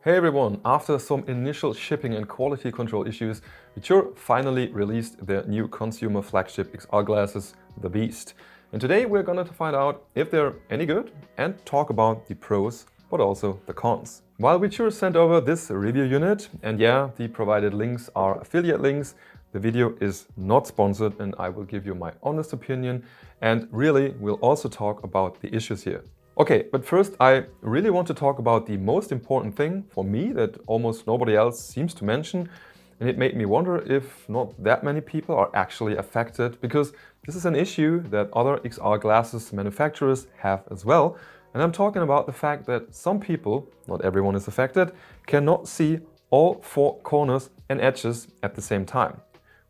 Hey everyone, after some initial shipping and quality control issues, VITURE finally released their new consumer flagship XR glasses, the Beast. And today we're going to find out if they're any good and talk about the pros, but also the cons. While VITURE sent over this review unit, and yeah, the provided links are affiliate links, the video is not sponsored and I will give you my honest opinion and really we'll also talk about the issues here. Okay, but first I really want to talk about the most important thing for me that almost nobody else seems to mention, and it made me wonder if not that many people are actually affected, because this is an issue that other XR glasses manufacturers have as well, and I'm talking about the fact that some people, not everyone is affected, cannot see all four corners and edges at the same time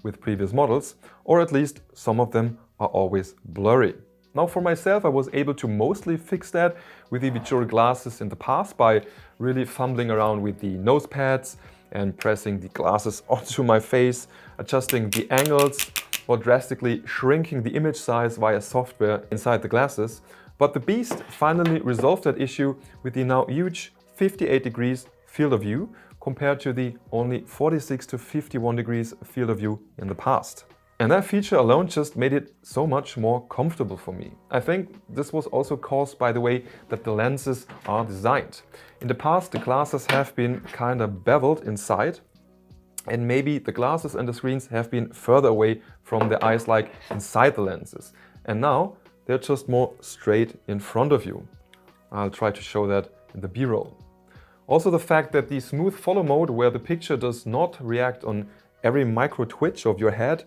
with previous models, or at least some of them are always blurry. Now for myself, I was able to mostly fix that with the VITURE glasses in the past by really fumbling around with the nose pads and pressing the glasses onto my face, adjusting the angles or drastically shrinking the image size via software inside the glasses. But the Beast finally resolved that issue with the now huge 58 degrees field of view compared to the only 46 to 51 degrees field of view in the past. And that feature alone just made it so much more comfortable for me. I think this was also caused by the way that the lenses are designed. In the past, the glasses have been kind of beveled inside, and maybe the glasses and the screens have been further away from the eyes, like inside the lenses. And now they're just more straight in front of you. I'll try to show that in the B-roll. Also the fact that the smooth follow mode, where the picture does not react on every micro twitch of your head,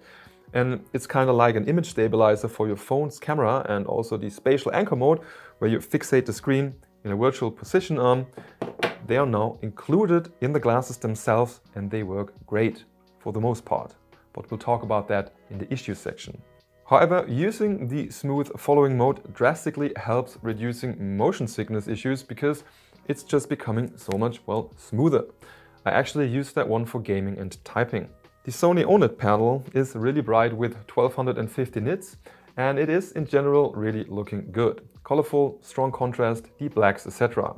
and it's kind of like an image stabilizer for your phone's camera, and also the spatial anchor mode where you fixate the screen in a virtual position arm. They are now included in the glasses themselves and they work great for the most part. But we'll talk about that in the issues section. However, using the smooth following mode drastically helps reducing motion sickness issues because it's just becoming so much, well, smoother. I actually use that one for gaming and typing. The Sony OLED panel is really bright with 1250 nits, and it is in general really looking good. Colorful, strong contrast, deep blacks, etc.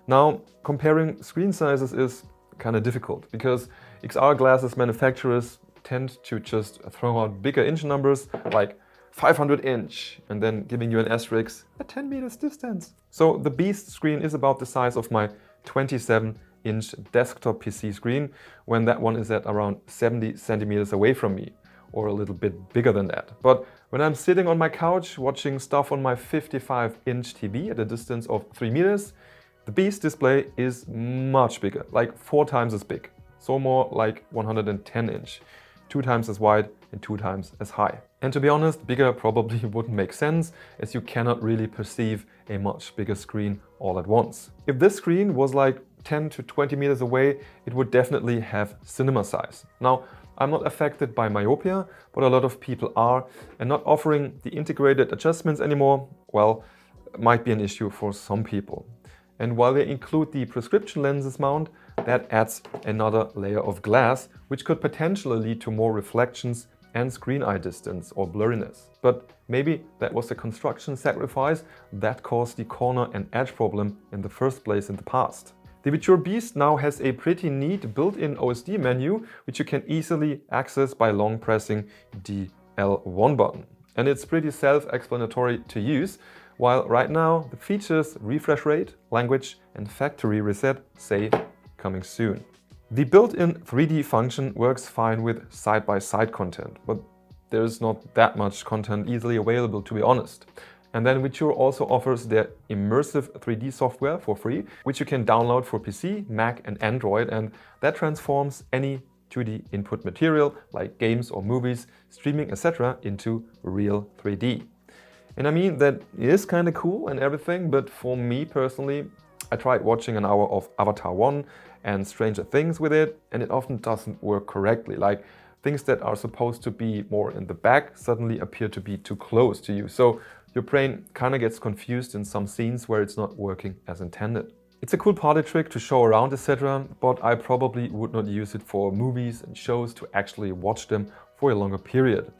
Now, comparing screen sizes is kind of difficult because XR glasses manufacturers tend to just throw out bigger inch numbers like 500 inch and then giving you an asterisk at 10 meters distance. So the Beast screen is about the size of my 27-inch desktop PC screen, when that one is at around 70 centimeters away from me, or a little bit bigger than that. But when I'm sitting on my couch watching stuff on my 55-inch TV at a distance of 3 meters, the Beast display is much bigger, like 4 times as big. So more like 110 inch, 2 times as wide and 2 times as high. And to be honest, bigger probably wouldn't make sense, as you cannot really perceive a much bigger screen all at once. If this screen was like 10 to 20 meters away, it would definitely have cinema size. Now, I'm not affected by myopia, but a lot of people are, and not offering the integrated adjustments anymore, well, might be an issue for some people. And while they include the prescription lenses mount, that adds another layer of glass, which could potentially lead to more reflections and screen eye distance or blurriness. But maybe that was a construction sacrifice that caused the corner and edge problem in the first place in the past. The VITURE Beast now has a pretty neat built-in OSD menu, which you can easily access by long pressing the L1 button. And it's pretty self-explanatory to use, while right now the features refresh rate, language and factory reset say coming soon. The built-in 3D function works fine with side-by-side content, but there's not that much content easily available, to be honest. And then VITURE also offers their Immersive 3D software for free, which you can download for PC, Mac and Android, and that transforms any 2D input material like games or movies, streaming, etc. into real 3D. And I mean, that is kind of cool and everything, but for me personally, I tried watching an hour of Avatar 1 and Stranger Things with it, and it often doesn't work correctly. Like, things that are supposed to be more in the back suddenly appear to be too close to you. So your brain kind of gets confused in some scenes where it's not working as intended. It's a cool party trick to show around, etc., but I probably would not use it for movies and shows to actually watch them for a longer period.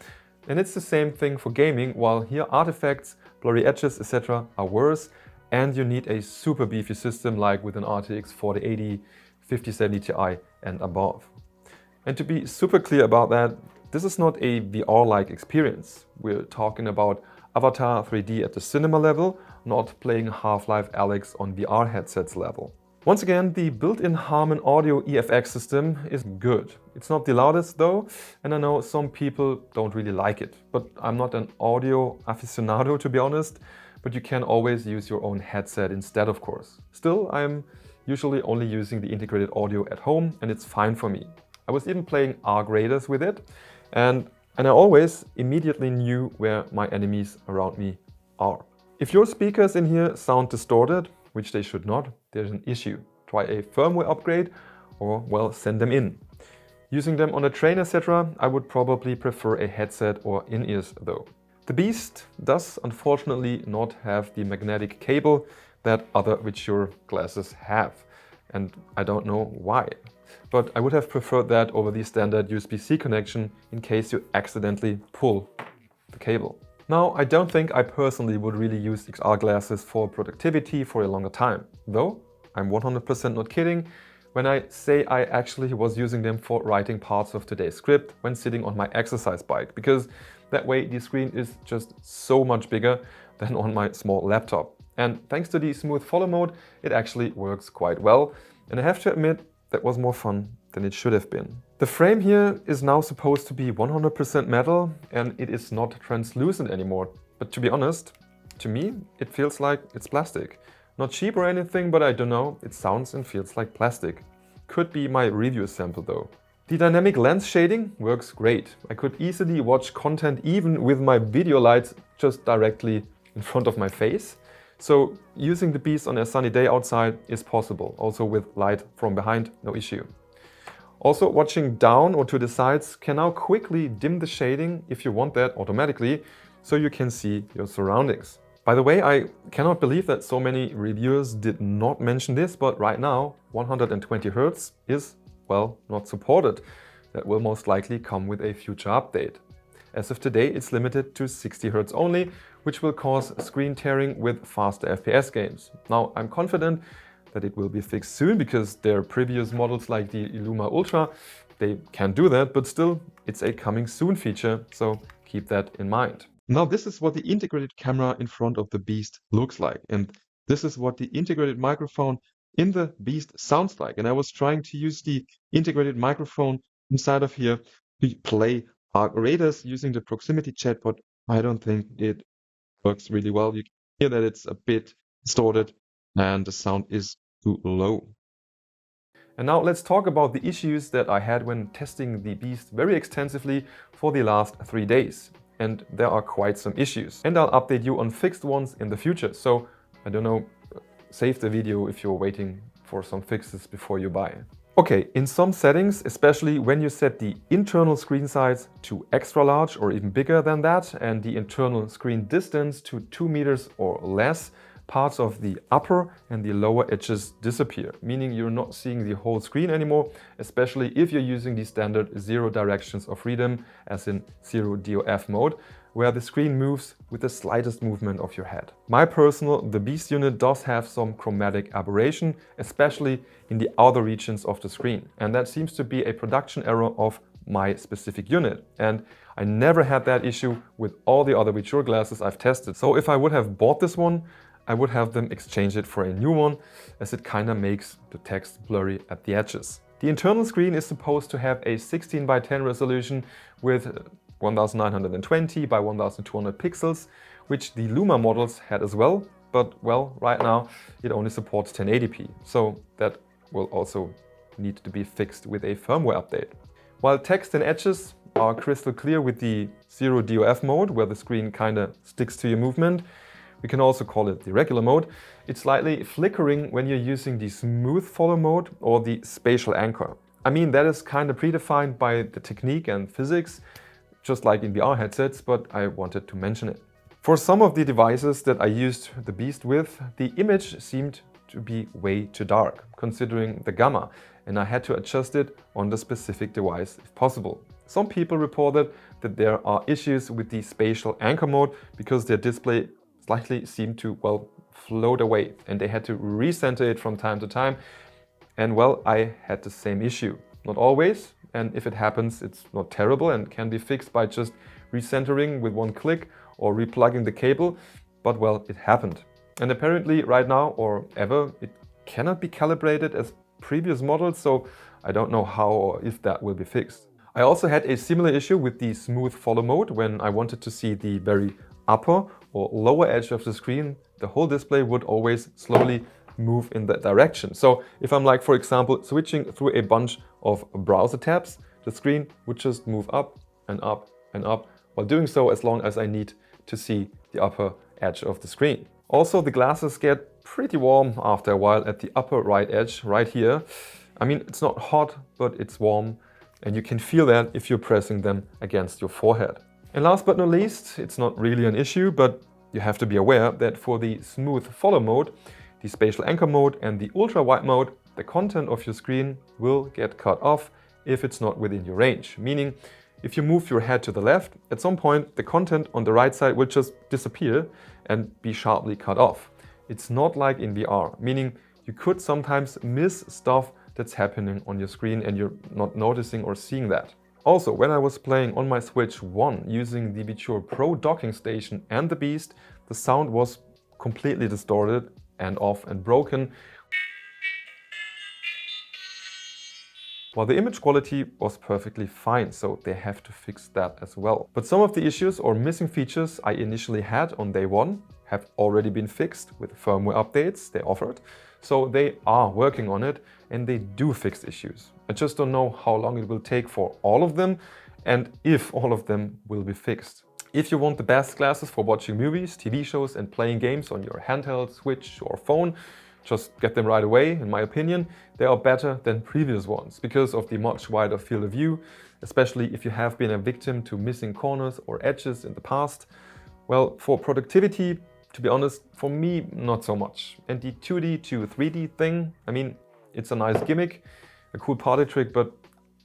And it's the same thing for gaming, while here artifacts, blurry edges, etc. are worse, and you need a super beefy system like with an RTX 4080, 5070 Ti and above. And to be super clear about that, this is not a VR-like experience. We're talking about Avatar 3D at the cinema level, not playing Half-Life Alyx on VR headsets level. Once again, the built-in Harman Audio EFX system is good. It's not the loudest though, and I know some people don't really like it. But I'm not an audio aficionado, to be honest, but you can always use your own headset instead, of course. Still, I'm usually only using the integrated audio at home, and it's fine for me. I was even playing Arc Raiders with it, and I always immediately knew where my enemies around me are. If your speakers in here sound distorted, which they should not, there's an issue. Try a firmware upgrade or, well, send them in. Using them on a train, etc., I would probably prefer a headset or in-ears though. The Beast does unfortunately not have the magnetic cable that other VITURE glasses have, and I don't know why. But I would have preferred that over the standard USB-C connection in case you accidentally pull the cable. Now, I don't think I personally would really use XR glasses for productivity for a longer time, though I'm 100% not kidding when I say I actually was using them for writing parts of today's script when sitting on my exercise bike, because that way the screen is just so much bigger than on my small laptop. And thanks to the smooth follow mode, it actually works quite well, and I have to admit that was more fun than it should have been. The frame here is now supposed to be 100% metal, and it is not translucent anymore. But to be honest, to me, it feels like it's plastic. Not cheap or anything, but I don't know, it sounds and feels like plastic. Could be my review sample though. The dynamic lens shading works great. I could easily watch content even with my video lights just directly in front of my face. So using the Beast on a sunny day outside is possible, also with light from behind, no issue. Also, watching down or to the sides can now quickly dim the shading if you want that automatically, so you can see your surroundings. By the way, I cannot believe that so many reviewers did not mention this, but right now 120 Hz is, well, not supported. That will most likely come with a future update. As of today, it's limited to 60 Hz only, which will cause screen tearing with faster FPS games. Now, I'm confident that it will be fixed soon, because their previous models like the Luma Ultra, they can do that, but still, it's a coming soon feature, so keep that in mind. Now, this is what the integrated camera in front of the Beast looks like, and this is what the integrated microphone in the Beast sounds like. And I was trying to use the integrated microphone inside of here to play Arc Raiders using the proximity chat, but I don't think it works really well. You can hear that it's a bit distorted and the sound is too low. And now let's talk about the issues that I had when testing the Beast very extensively for the last 3 days. And there are quite some issues. And I'll update you on fixed ones in the future. So, I don't know, save the video if you're waiting for some fixes before you buy. Okay, in some settings, especially when you set the internal screen size to extra large or even bigger than that, and the internal screen distance to 2 meters or less, parts of the upper and the lower edges disappear, meaning you're not seeing the whole screen anymore, especially if you're using the standard 0 directions of freedom, as in 0 DOF mode, where the screen moves with the slightest movement of your head. My personal, the Beast unit does have some chromatic aberration, especially in the outer regions of the screen, and that seems to be a production error of my specific unit. And I never had that issue with all the other VITURE glasses I've tested. So if I would have bought this one, I would have them exchange it for a new one, as it kinda makes the text blurry at the edges. The internal screen is supposed to have a 16:10 resolution with 1920 by 1200 pixels, which the Luma models had as well, but well, right now it only supports 1080p, so that will also need to be fixed with a firmware update. While text and edges are crystal clear with the 0 DOF mode, where the screen kinda sticks to your movement, we can also call it the regular mode, it's slightly flickering when you're using the smooth follow mode or the spatial anchor. I mean, that is kind of predefined by the technique and physics, just like in VR headsets, but I wanted to mention it. For some of the devices that I used the Beast with, the image seemed to be way too dark, considering the gamma, and I had to adjust it on the specific device if possible. Some people reported that there are issues with the spatial anchor mode because their display slightly seemed to, well, float away, and they had to recenter it from time to time. And well, I had the same issue. Not always, and if it happens, it's not terrible and can be fixed by just recentering with one click or replugging the cable, but well, it happened. And apparently right now or ever, it cannot be calibrated as previous models, so I don't know how or if that will be fixed. I also had a similar issue with the smooth follow mode. When I wanted to see the very upper or lower edge of the screen, the whole display would always slowly move in that direction. So if I'm like, for example, switching through a bunch of browser tabs, the screen would just move up and up and up, while doing so as long as I need to see the upper edge of the screen. Also, the glasses get pretty warm after a while at the upper right edge, right here. I mean, it's not hot, but it's warm, and you can feel that if you're pressing them against your forehead. And last but not least, it's not really an issue, but you have to be aware that for the smooth follow mode, the spatial anchor mode and the ultra wide mode, the content of your screen will get cut off if it's not within your range. Meaning, if you move your head to the left, at some point the content on the right side will just disappear and be sharply cut off. It's not like in VR, meaning you could sometimes miss stuff that's happening on your screen and you're not noticing or seeing that. Also, when I was playing on my Switch 1 using the VITURE Pro docking station and the Beast, the sound was completely distorted and off and broken, while the image quality was perfectly fine, so they have to fix that as well. But some of the issues or missing features I initially had on day one have already been fixed with firmware updates they offered, so they are working on it and they do fix issues. I just don't know how long it will take for all of them and if all of them will be fixed. If you want the best glasses for watching movies, TV shows and playing games on your handheld, Switch or phone, just get them right away. In my opinion, they are better than previous ones because of the much wider field of view, especially if you have been a victim to missing corners or edges in the past. Well, for productivity, to be honest, for me, not so much. And the 2D to 3D thing, I mean, it's a nice gimmick, a cool party trick, but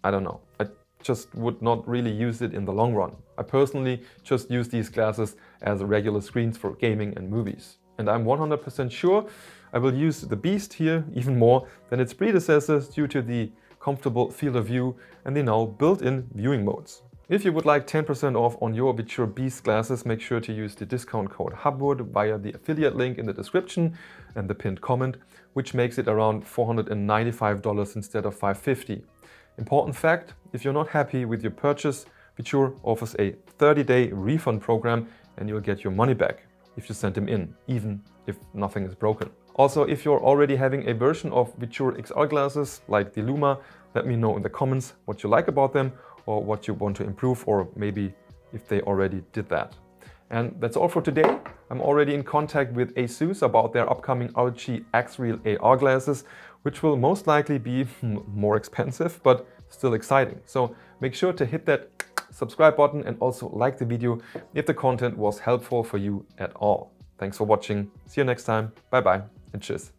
I don't know. I just would not really use it in the long run. I personally just use these glasses as regular screens for gaming and movies. And I'm 100% sure I will use the Beast here even more than its predecessors due to the comfortable field of view and the now built-in viewing modes. If you would like 10% off on your VITURE Beast glasses, make sure to use the discount code Hubwood via the affiliate link in the description and the pinned comment, which makes it around $495 instead of $550. Important fact, if you're not happy with your purchase, VITURE offers a 30-day refund program and you'll get your money back if you send them in, even if nothing is broken. Also, if you're already having a version of VITURE XR glasses like the Luma, let me know in the comments what you like about them or what you want to improve, or maybe if they already did that. And that's all for today. I'm already in contact with ASUS about their upcoming RG X-Real AR glasses, which will most likely be more expensive, but still exciting. So make sure to hit that subscribe button and also like the video if the content was helpful for you at all. Thanks for watching. See you next time. Bye bye and cheers.